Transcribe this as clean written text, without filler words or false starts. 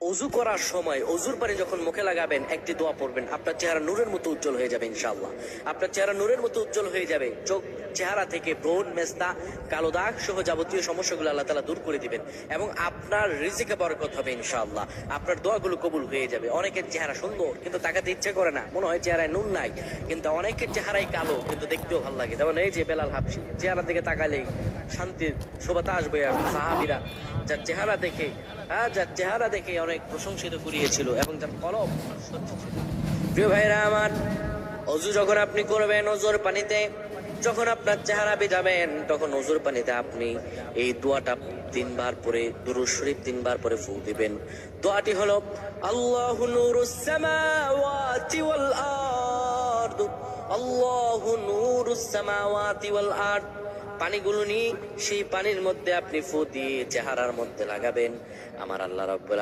অজু করার সময় অজুর পানি যখন মুখে লাগাবেন একটি দোয়া পড়বেন, আপনার চেহারা নূরের মতো উজ্জ্বল হয়ে যাবে ইনশাআল্লাহ। আপনার চেহারা নূরের মতো উজ্জ্বল হয়ে যাবে। চোখ, চেহারা থেকে ব্রণ, মেস্তা, কালো দাগ সহ যাবতীয় সমস্যাগুলো আল্লাহ তাআলা দূর করে দিবেন এবং আপনার রিজিকে বরকত হবে ইনশাআল্লাহ। আপনার দোয়াগুলো কবুল হয়ে যাবে। অনেকের চেহারা সুন্দর কিন্তু তাকাতে ইচ্ছে করে না, মনে হয় চেহারায় নূর নাই, কিন্তু অনেকের চেহারাই কালো কিন্তু দেখতেও ভালো লাগে। যেমন এই যে বেলাল হাবশী, চেহারা দিকে তাকালেই শান্তির শোভাতা আসবে। আর সাহাবীরা যার চেহারা দেখে অনেক প্রশংসিত করিয়েছিল এবং যার কলম সহ্য ছিল। প্রিয় ভাইরা আমার, অজু যখন আপনি করবেন, অজুর পানিতে যখন আপনার চেহারা ভিজাবেন, তখন অজুর পানিতে আপনি এই দোয়াটা 3 বার পরে, দুরূদ শরীফ 3 বার পরে ফু দিবেন। দোয়াটি হলো আল্লাহু নূরুস সামাওয়াতি ওয়াল আরদ, আল্লাহু নূরুস সামাওয়াতি ওয়াল আরদ। পানিগুলো নিয়ে সেই পানির মধ্যে আপনি ফু দিয়ে চেহারার মধ্যে লাগাবেন। আমার আল্লাহ রাব্বুল